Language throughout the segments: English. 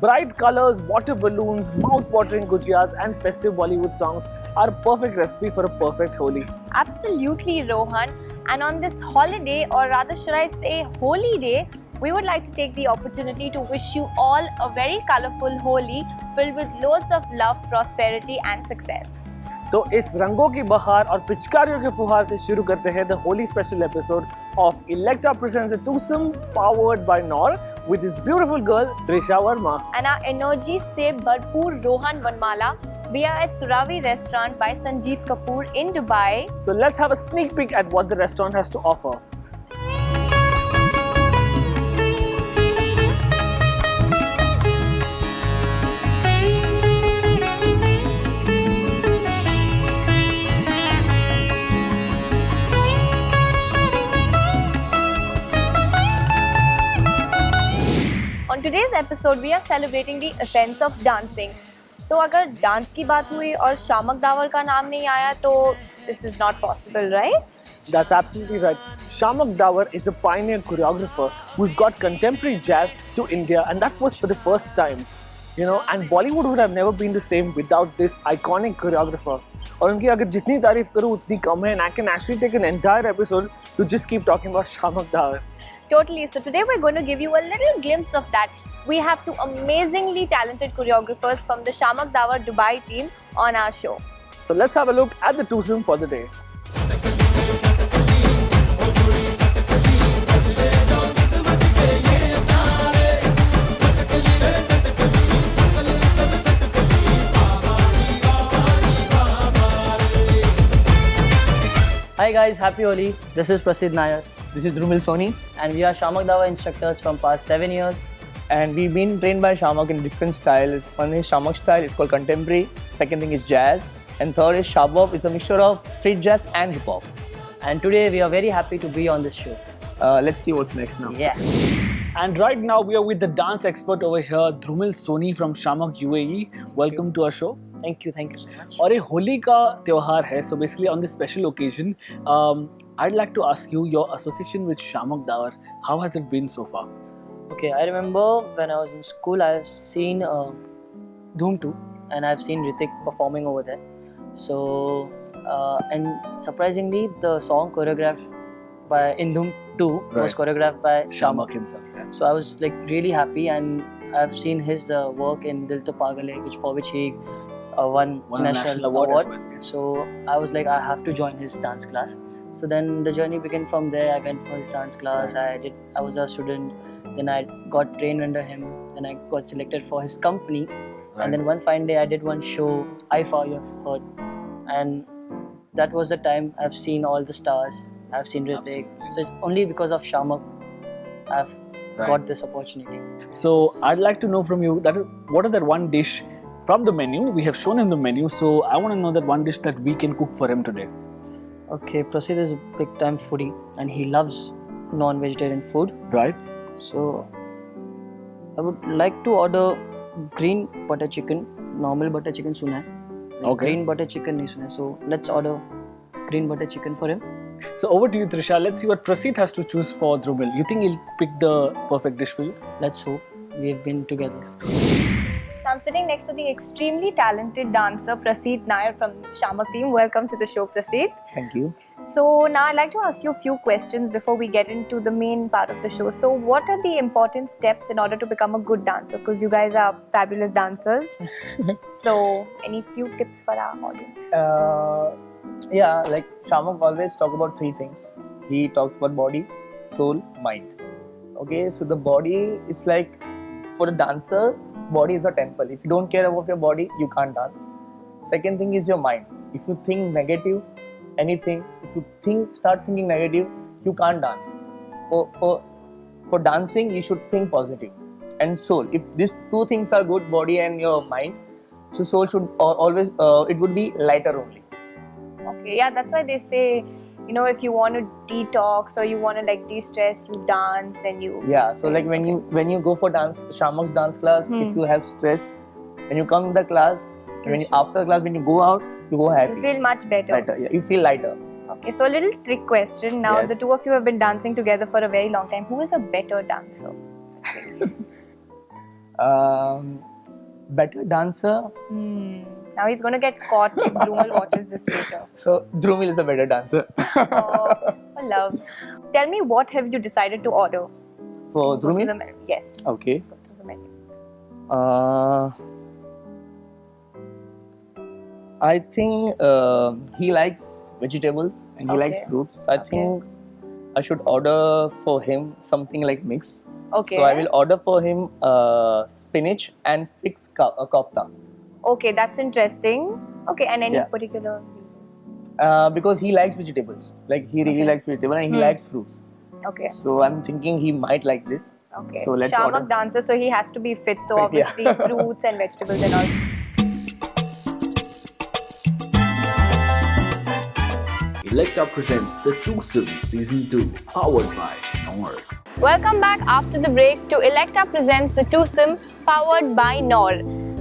Bright colors, water balloons, mouth-watering gujiyas and festive Bollywood songs are a perfect recipe for a perfect Holi. Absolutely, Rohan. And on this holiday, or rather should I say holy day, we would like to take the opportunity to wish you all a very colourful Holi filled with loads of love, prosperity and success. तो इस रंगों की बहार और पिचकारियों के फुहार से शुरू करते हैं the Holi special episode of Electra presents the twosome powered by Nor with this beautiful girl Trisha Verma. And our energy से भरपूर रोहन वनमाला. We are at Suravi restaurant by Sanjeev Kapoor in Dubai. So let's have a sneak peek at what the restaurant has to offer. On today's episode, we are celebrating the essence of dancing. तो अगर dance की बात हुई और शामक the power का नाम नहीं आया तो this is not possible, right? That's absolutely right. Shamak Davar is a pioneer choreographer who's got contemporary jazz to India, and that was for the first time. You know, and Bollywood would have never been the same without this iconic choreographer. और उनकी अगर जितनी तारीफ करूँ उतनी कम है, and I can actually take an entire episode to just keep talking about Shamak Davar. Totally. So today we're going to give you a little glimpse of that. We have two amazingly talented choreographers from the Shamak Davar Dubai team on our show. So let's have a look at the twosome for the day. Hi guys, happy Holi. This is Prasid Nair. This is Drumil Soni. And we are Shamak Dawa instructors from past 7 years. And we've been trained by Shamak in different styles. One is Shamak style, it's called contemporary. Second thing is jazz. And third is Shabab, it's a mixture of street jazz and hip hop. And today we are very happy to be on this show. Let's see what's next now. Yeah. And right now we are with the dance expert over here, Drumil Soni from Shamak UAE. Welcome to our show. Thank you so much. और ये होली का त्योहार है, so basically on this special occasion, I'd like to ask you your association with Shamak Davar. How has it been so far? Okay, I remember when I was in school, I've seen Dhoom 2 and I've seen Hrithik performing over there. So, and surprisingly, the song choreographed by in Dhoom 2 was choreographed by Shamak himself. Yeah. So I was like really happy, and I've seen his work in Dil To Pagal Hai, for which he won national award. as well, yes. So I was like, I have to join his dance class. So then the journey began from there. I went for his dance class. I was a student. Then I got trained under him. Then I got selected for his company. Right. And then one fine day I did one show, IFA, you have heard. And that was the time I've seen all the stars. I've seen Hrithik. So it's only because of Shamak I've got this opportunity. So I'd like to know from you what is that one dish from the menu? We have shown him the menu, so I want to know that one dish that we can cook for him today. Okay, Prasid is a big time foodie and he loves non-vegetarian food. Right. So I would like to order green butter chicken. Normal butter chicken suna hai. Okay. Green butter chicken nahi suna hai. So let's order green butter chicken for him. So over to you, Trisha. Let's see what Prasid has to choose for Drumil. You think he'll pick the perfect dish for you? Let's hope. We've been together. So I'm sitting next to the extremely talented dancer Prasid Nair from Shamak team. Welcome to the show, Prasid. Thank you. So now I'd like to ask you a few questions before we get into the main part of the show. So what are the important steps in order to become a good dancer? Because you guys are fabulous dancers. So any few tips for our audience? Yeah, like Shamak always talk about three things. He talks about body, soul, mind. Okay, so the body is like, for a dancer, body is a temple. If you don't care about your body, you can't dance. Second thing is your mind. If you think negative, anything, if you start thinking negative, you can't dance. For dancing, you should think positive. And soul, if these two things are good, body and your mind, so soul should always, it would be lighter only. Okay, yeah, that's why they say, you know, if you want to detox or you want to like de-stress, you dance and you... Yeah, so like when you go for dance, Shamak's dance class, if you have stress, when you come to the class, after the class, when you go out, you go happy. You feel much better. Yeah, you feel lighter. Okay, so a little trick question. Now, Yes. the two of you have been dancing together for a very long time. Who is a better dancer? Better dancer. Now he's going to get caught if Dhrumal watches this later. So Dhrumil is the better dancer. Oh, love. Tell me, what have you decided to order? For Go through Dhrumil? the menu. Yes. Okay. Go through the menu. I think he likes vegetables and he likes Okay. fruits. I think I should order for him something like mixed. Okay. So I will order for him spinach and fix kofta. Okay, that's interesting. Okay, and any Yeah. particular reason? Because he likes vegetables. Like he really Okay. likes vegetable and he likes fruits. Okay. So I'm thinking he might like this. Okay. So let's Shamak order. dancer, so he has to be fit. So Fit, yeah. obviously fruits and vegetables and all. Electa presents the Twosome Season 2, powered by Nord. Welcome back after the break to Electa presents the Twosome powered by Nor.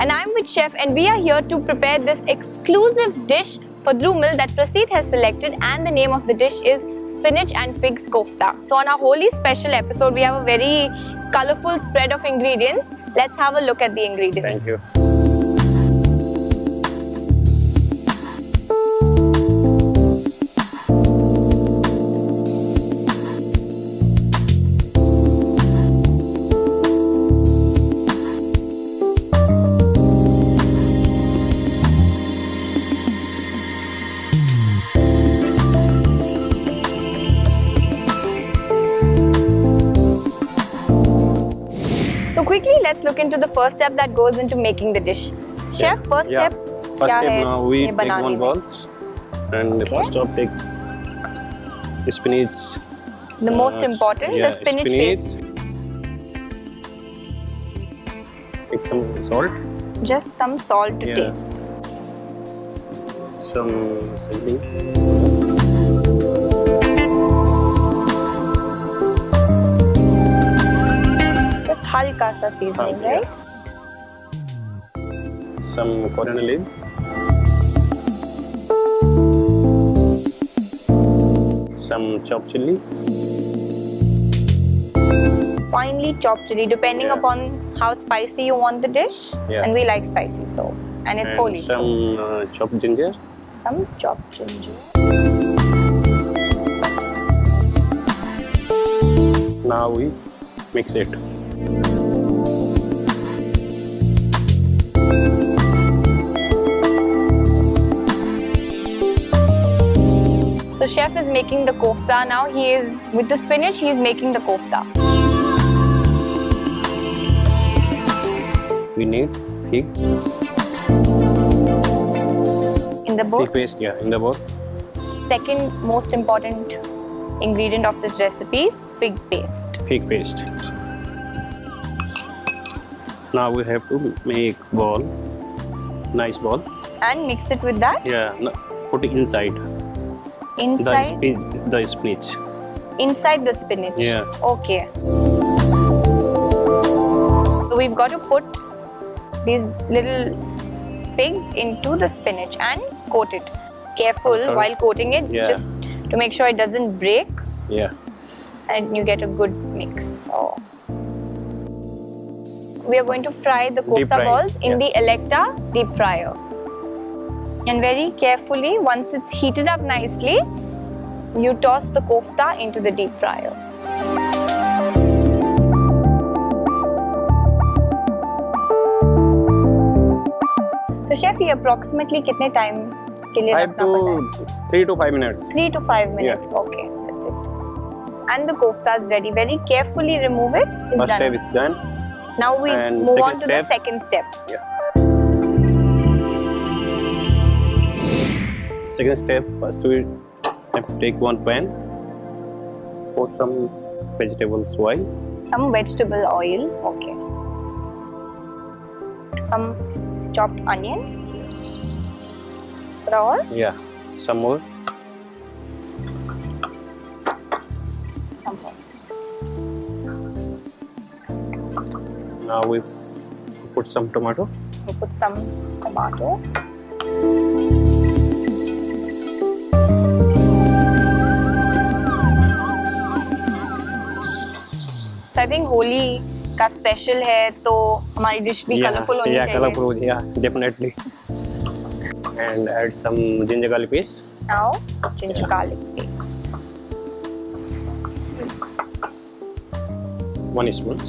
And I'm with Chef and we are here to prepare this exclusive dish for Dhrumal that Praseed has selected, and the name of the dish is spinach and figs kofta. So on our Holi special episode, we have a very colorful spread of ingredients. Let's have a look at the ingredients. Thank you. So quickly, let's look into the first step that goes into making the dish. Chef, first Yeah. step. First क्या step है now we ये take बनाने one में? balls and Okay. first step take spinach. The most important, yeah, the spinach paste. Take some salt, Just some salt to Yeah. taste. some seasoning. Just halka sa seasoning, Yeah. right? Some coriander leaf, some chopped chili, Finely chopped chili, depending Yeah. upon how spicy you want the dish. Yeah. And we like spicy, so. And it's and holy. So some chopped ginger. some chopped ginger. Now we mix it. So chef is making the kofta now. He is, with the spinach, he is making the kofta. We need fig, In the book, fig paste. Yeah, in the bowl. second most important ingredient of this recipe, fig paste. Fig paste. Now we have to make ball, nice ball. And mix it with that Yeah, put it inside inside, the spinach. inside the spinach. Yeah. Okay. So we've got to put these little figs into the spinach and coat it. Careful Okay. while coating it, Yeah. just to make sure it doesn't break Yeah. and you get a good mix. So we are going to fry the Deep kofta fry, balls in yeah. the Electa deep fryer. And very carefully, once it's heated up nicely, you toss the kofta into the deep fryer. So chef, ये approximately कितने time के लिए 5 रखना पड़ता है? to 3 to 5 minutes. 3 to 5 minutes. Okay, that's it. And the kofta is ready. Very carefully remove it. It's First done. step is done. Now we And move second on to step. the second step. Second step, first we have to take one pan, pour some vegetables oil, Some vegetable oil. Okay. Some chopped onion. Flour. yeah, some more, Some more. now we put some tomato, We put some tomato. So I think Holi का special है तो हमारी dish भी colourful होनी yeah, चाहिए. colorful, yeah, definitely. And add some ginger garlic paste. Now ginger garlic paste. 1 spoon.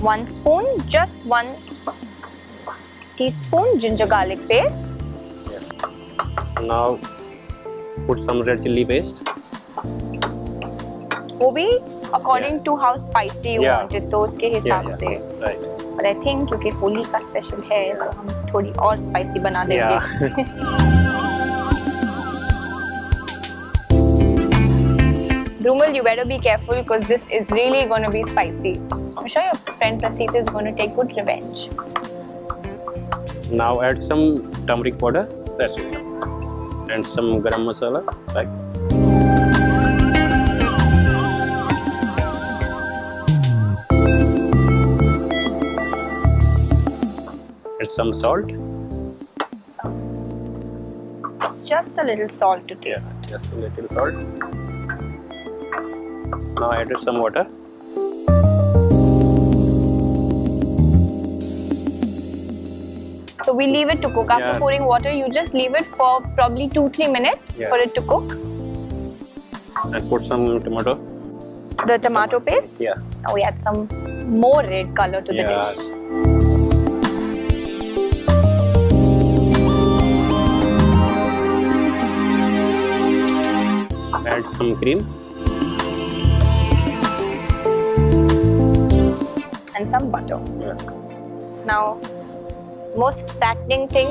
1 spoon, just 1 teaspoon ginger garlic paste. Now put some red chili paste. वो भी according to how spicy you Yeah. want it, तो उसके हिसाब से. Right. But I think क्योंकि होली का special है तो हम थोड़ी और स्पाइसी बना देंगे. Yeah. Drumal, you better be careful because this is really going to be spicy. I'm sure your friend Praseet is going to take good revenge. Now add some turmeric powder. That's it. And some garam masala. Right. Add some salt. Just a little salt to taste. Just a little salt. Now add some water. So we leave it to cook. After Yeah. pouring water, you just leave it for probably 2-3 minutes Yeah. for it to cook. And put some tomato. The tomato paste. Yeah. Now we add some more red color to the Yeah. dish. Add some cream. And some butter. Yeah. So now, most fattening thing,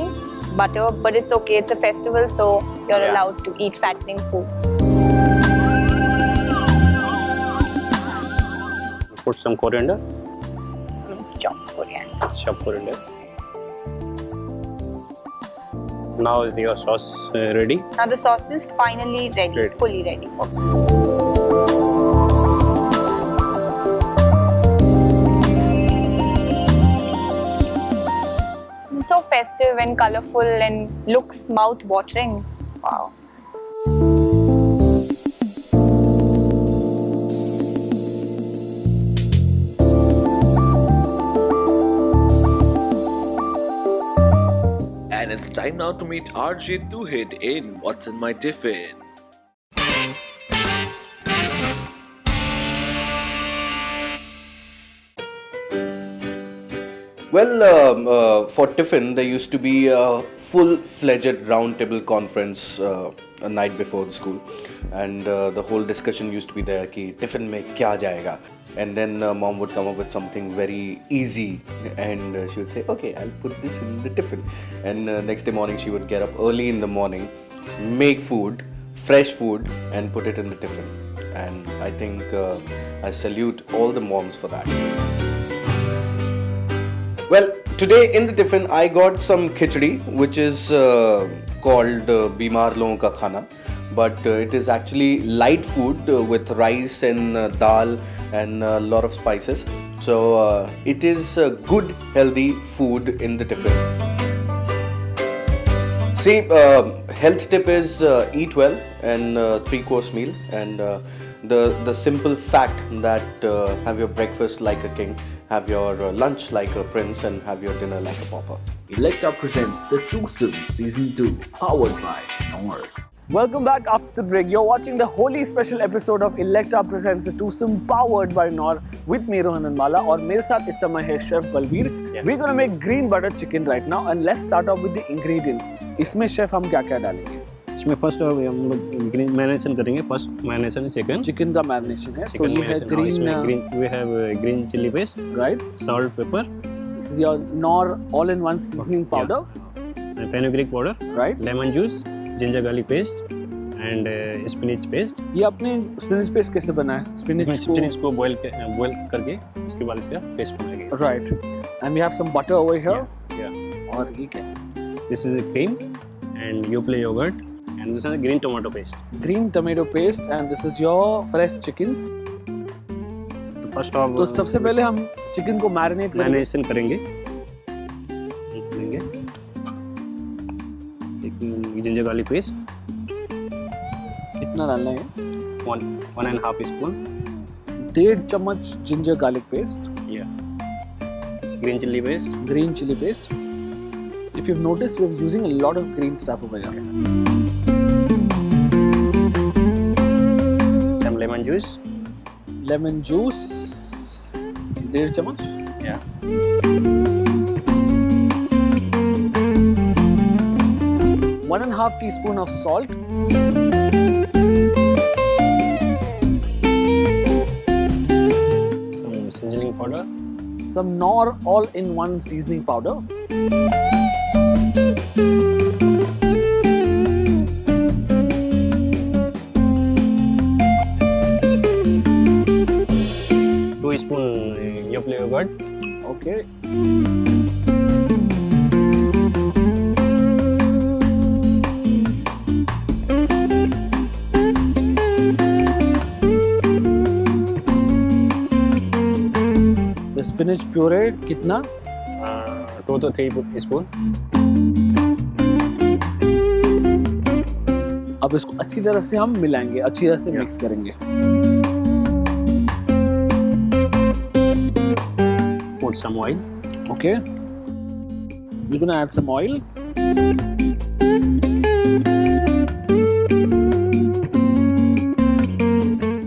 butter, but it's okay. It's a festival, so you're Yeah. allowed to eat fattening food. Put some coriander. Some chopped coriander. Chopped coriander. Now is your sauce ready? Now the sauce is finally ready, Ready. fully ready. This is so festive and colorful and looks mouth-watering. Wow. And it's time now to meet RJ Tuhid in What's in My Tiffin. Well, for Tiffin, there used to be a full-fledged roundtable conference a night before the school, and the whole discussion used to be there कि Tiffin में क्या जाएगा, and then mom would come up with something very easy, and she would say, okay, I'll put this in the tiffin, and next day morning she would get up early in the morning, make food, fresh food, and put it in the tiffin, and I think I salute all the moms for that. Well, today in the tiffin I got some khichdi, which is called Bimar Logon Ka Khana, but it is actually light food with rice and dal and a lot of spices. So it is good, healthy food in the tiffin. See, health tip is eat well and 3-course meal, and the simple fact that have your breakfast like a king, have your lunch like a prince, and have your dinner like a pauper. Electa presents The Twosome Season 2, powered by Nor. Welcome back after the break. You're watching the Holi special episode of Electa Presents The Twosome powered by Nor with me Rohan and Mala, और मेरे साथ इस समय है Chef Balbir. Yeah. We're gonna make green butter chicken right now, and let's start off with the ingredients. इसमें chef हम क्या क्या डालेंगे? इसमें फर्स्ट हम लोग ग्रीन मैरिनेशन करेंगे. First marination chicken. चिकन का मैरिनेशन है. तो चिकन ये है green. We have green chili paste, right? salt, pepper, This is your Nor all-in-one seasoning powder, and fenugreek powder, right? lemon juice, ginger garlic paste, and spinach paste. ये अपने spinach paste कैसे बना है? Spinach को boil करके उसके बाद इसका पेस्ट बनाएंगे. Right. And we have some butter over here. Yeah. और ये क्या है? This is cream and Yoplait yogurt, and this is green tomato paste. Green tomato paste, and this is your fresh chicken. First of तो सबसे पहले हम chicken को marinate करेंगे. मैरिनेशन करेंगे. जिंजर गार्लिक पेस्ट कितना डालना है? 1.5 स्पून. 1.5 चम्मच ginger garlic paste. Yeah. green chili paste, green chili paste. If you've noticed, we're using a lot of green stuff over here. some lemon juice. Lemon juice, 1.5 chammach. Yeah. 1.5 teaspoon of salt. Some sizzling powder. Some Knorr all-in-one seasoning powder. Two teaspoon Yoplait yogurt. Okay. The spinach puree कितना? 2 to 3 teaspoon. अब इसको अच्छी तरह से हम मिलाएंगे, अच्छी तरह से Yeah. मिक्स करेंगे. Put some oil. Okay. We're gonna add some oil.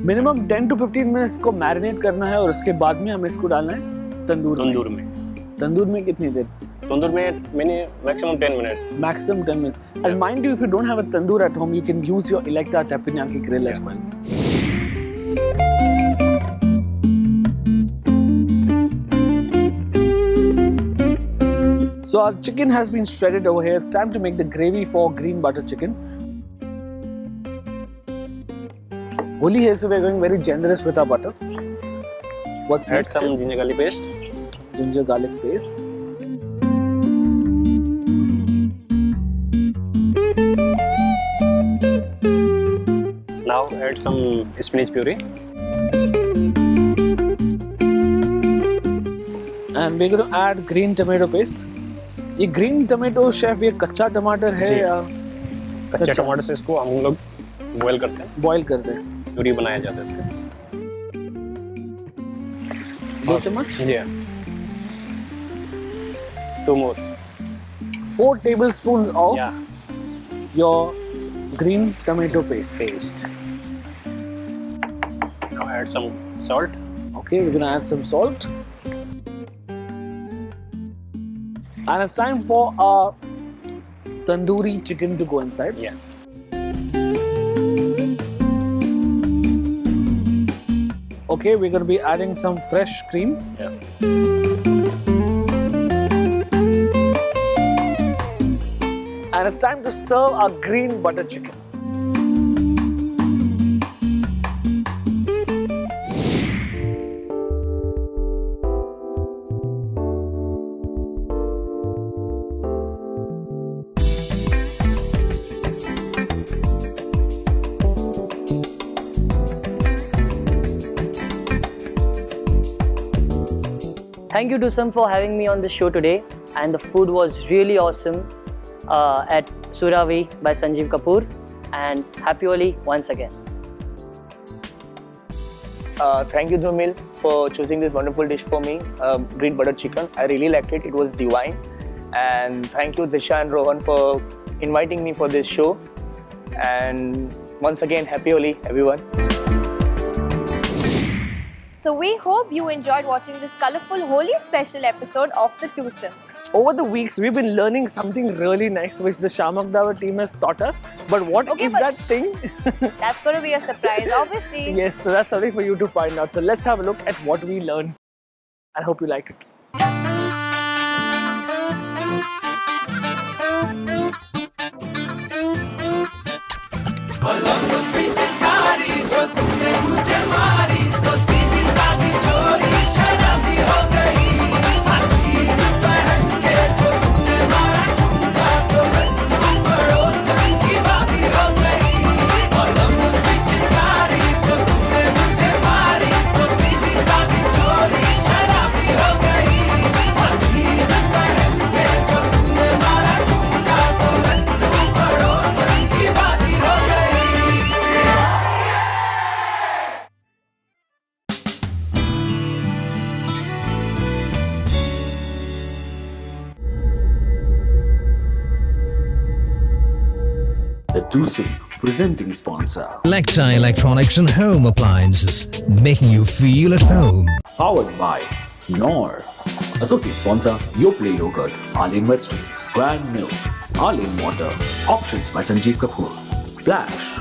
Minimum 10 to 15 minutes को मैरिनेट करना है और उसके बाद में हमें इसको डालना है तंदूर में. तंदूर में कितनी देर? तंदूर में मैंने maximum 10 minutes. Maximum 10 minutes. And mind you, if you don't have a tandoor at home, you can use your Electa Teppanyaki grill as well. So our chicken has been shredded over here. It's time to make the gravy for green butter chicken. Holi here, so we're going very generous with our butter. What's Add next? some ginger garlic paste. Ginger garlic paste. Now add some spinach puree. And we're going to add green tomato paste. ये green tomato chef ये कच्चा टमाटर है जी। या कच्चे टमाटर से इसको हम लोग बॉईल करते हैं, बॉईल करते हैं? प्यूरी बनाया जाता है इसका. 2 चम्मच. जी हाँ. 2 more. 4 tablespoons of Yeah. your green tomato paste. Now add some salt. Okay, we're gonna add some salt. And it's time for our tandoori chicken to go inside. Yeah. Okay, we're gonna be adding some fresh cream. Yeah. And it's time to serve our green butter chicken. Thank you, Dusam, for having me on the show today. And the food was really awesome at Suravi by Sanjeev Kapoor. And happy Holi once again. Thank you, Dhumil, for choosing this wonderful dish for me, green butter chicken. I really liked it. It was divine. And thank you, Disha and Rohan, for inviting me for this show. And once again, happy Holi, everyone. So we hope you enjoyed watching this colourful Holi special episode of The Twosome. Over the weeks, we've been learning something really nice which the Shamak Dawa team has taught us. But what Okay, is but that thing? That's going to be a surprise, obviously. Yes, so that's something for you to find out. So let's have a look at what we learned. I hope you like it. TUSIM presenting sponsor. Alexa Electronics and Home Appliances, making you feel at home. Powered by Knorr. Associate sponsor Yoplait Yogurt, Arlene Vegetables, Brand Milk, Arlene Water, Options by Sanjeev Kapoor, Splash,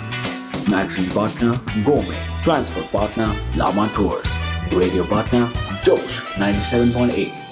Magazine Partner Gourmet, Transport Partner Lama Tours, Radio Partner Josh 97.8.